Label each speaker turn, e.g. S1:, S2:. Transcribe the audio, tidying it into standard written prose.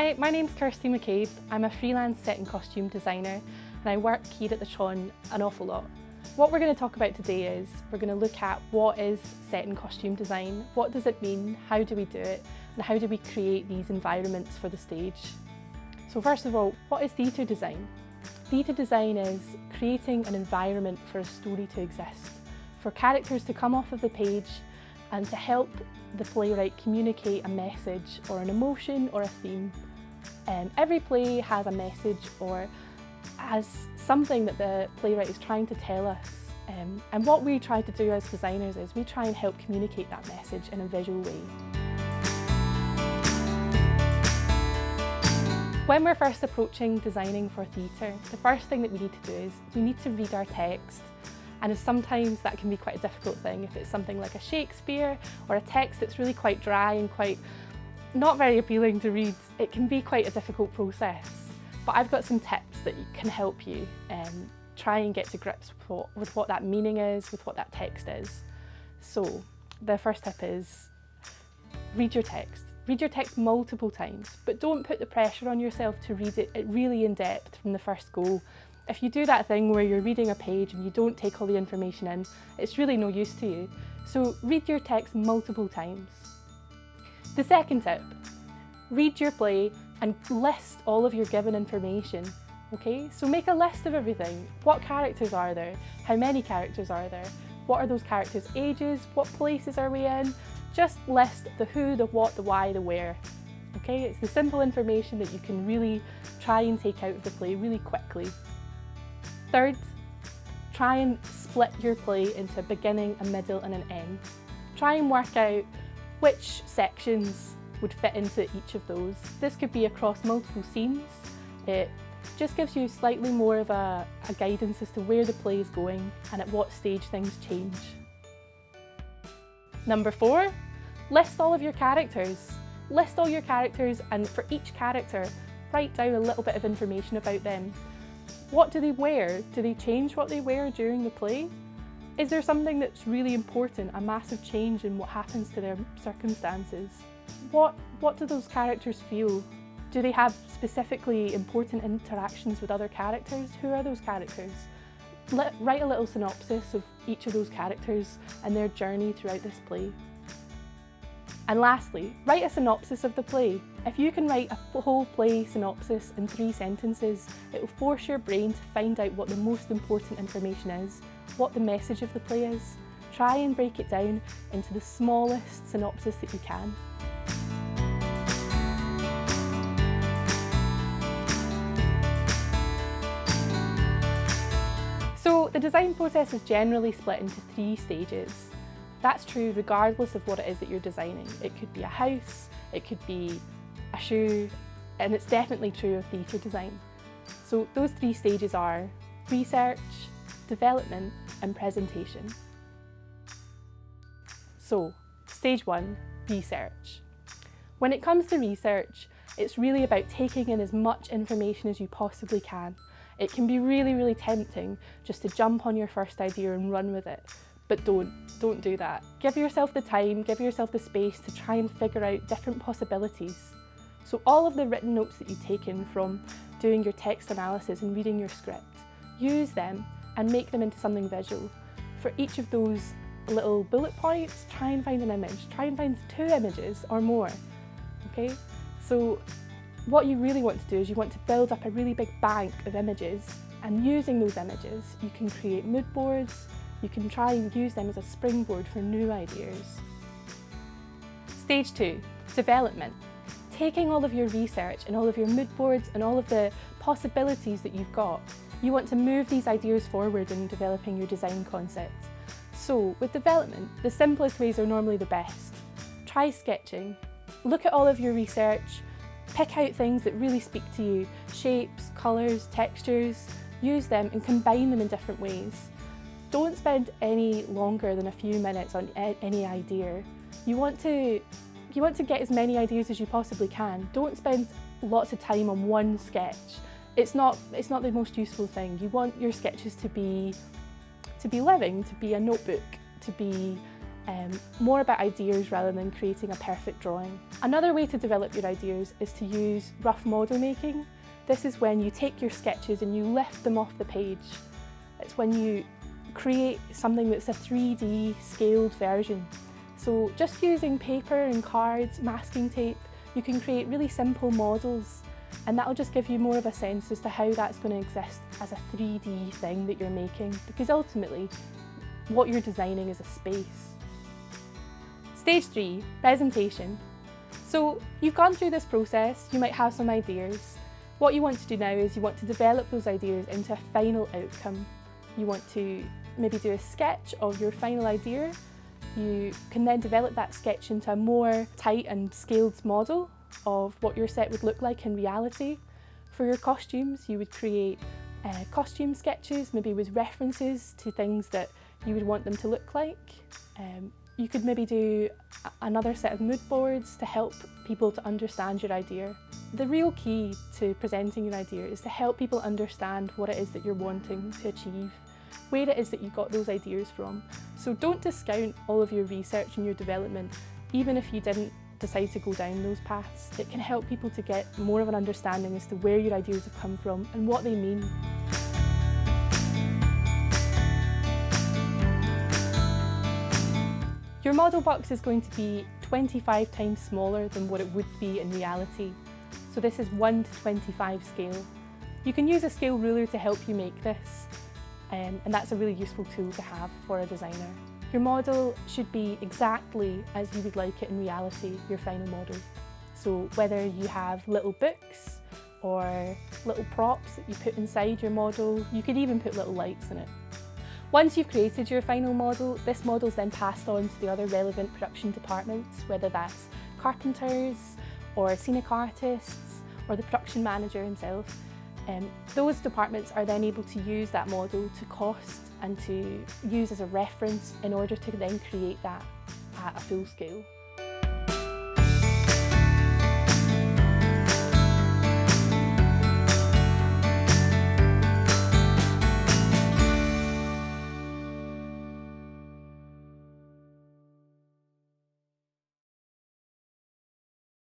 S1: Hi, my name's Kirsty McCabe. I'm a freelance set and costume designer and I work here at the Tron an awful lot. What we're going to talk about today is we're going to look at what is set and costume design, what does it mean, how do we do it, and how do we create these environments for the stage. So first of all, what is theatre design? Theatre design is creating an environment for a story to exist, for characters to come off of the page and to help the playwright communicate a message or an emotion or a theme. Every play has a message or has something that the playwright is trying to tell us. And what we try to do as designers is we try and help communicate that message in a visual way. When we're first approaching designing for theatre, the first thing that we need to do is we need to read our text. And sometimes that can be quite a difficult thing if it's something like a Shakespeare or a text that's really quite dry and quite not very appealing to read. It can be quite a difficult process. But I've got some tips that can help you try and get to grips with what that meaning is, with what that text is. So the first tip is read your text. Read your text multiple times, but don't put the pressure on yourself to read it really in depth from the first go. If you do that thing where you're reading a page and you don't take all the information in, it's really no use to you. So read your text multiple times. The second tip, read your play and list all of your given information. Okay, so make a list of everything. What characters are there? How many characters are there? What are those characters' ages? What places are we in? Just list the who, the what, the why, the where. Okay, it's the simple information that you can really try and take out of the play really quickly. Third, try and split your play into a beginning, a middle and an end. Try and work out which sections would fit into each of those. This could be across multiple scenes. It just gives you slightly more of a guidance as to where the play is going and at what stage things change. Number 4, list all of your characters. List all your characters and for each character, write down a little bit of information about them. What do they wear? Do they change what they wear during the play? Is there something that's really important, a massive change in what happens to their circumstances? What do those characters feel? Do they have specifically important interactions with other characters? Who are those characters? Write a little synopsis of each of those characters and their journey throughout this play. And lastly, write a synopsis of the play. If you can write a whole play synopsis in 3 sentences, it will force your brain to find out what the most important information is, what the message of the play is. Try and break it down into the smallest synopsis that you can. So the design process is generally split into 3 stages. That's true regardless of what it is that you're designing. It could be a house, it could be a shoe, and it's definitely true of theatre design. So those 3 stages are research, development, and presentation. So, stage 1, research. When it comes to research, it's really about taking in as much information as you possibly can. It can be really, really tempting just to jump on your first idea and run with it. But don't do that. Give yourself the time, give yourself the space to try and figure out different possibilities. So all of the written notes that you've taken from doing your text analysis and reading your script, use them and make them into something visual. For each of those little bullet points, try and find an image. Try and find 2 images or more, okay? So what you really want to do is you want to build up a really big bank of images, and using those images, you can create mood boards. You can try and use them as a springboard for new ideas. Stage 2, development. Taking all of your research and all of your mood boards and all of the possibilities that you've got, you want to move these ideas forward in developing your design concept. So with development, the simplest ways are normally the best. Try sketching. Look at all of your research, pick out things that really speak to you, shapes, colours, textures, use them and combine them in different ways. Don't spend any longer than a few minutes on any idea. You want to get as many ideas as you possibly can. Don't spend lots of time on one sketch. It's not the most useful thing. You want your sketches to be living, to be a notebook, to be more about ideas rather than creating a perfect drawing. Another way to develop your ideas is to use rough model making. This is when you take your sketches and you lift them off the page. It's when you create something that's a 3D scaled version. So just using paper and cards, masking tape, you can create really simple models, and that'll just give you more of a sense as to how that's going to exist as a 3D thing that you're making, because ultimately what you're designing is a space. Stage 3, presentation. So you've gone through this process, you might have some ideas. What you want to do now is you want to develop those ideas into a final outcome. You want to maybe do a sketch of your final idea. You can then develop that sketch into a more tight and scaled model of what your set would look like in reality. For your costumes, you would create costume sketches, maybe with references to things that you would want them to look like. You could maybe do another set of mood boards to help people to understand your idea. The real key to presenting your idea is to help people understand what it is that you're wanting to achieve, where it is that you got those ideas from. So don't discount all of your research and your development, even if you didn't decide to go down those paths. It can help people to get more of an understanding as to where your ideas have come from and what they mean. Your model box is going to be 25 times smaller than what it would be in reality. So this is 1 to 25 scale. You can use a scale ruler to help you make this, and that's a really useful tool to have for a designer. Your model should be exactly as you would like it in reality, your final model. So whether you have little books or little props that you put inside your model, you could even put little lights in it. Once you've created your final model, this model is then passed on to the other relevant production departments, whether that's carpenters or scenic artists or the production manager himself. Those departments are then able to use that model to cost and to use as a reference in order to then create that at a full scale.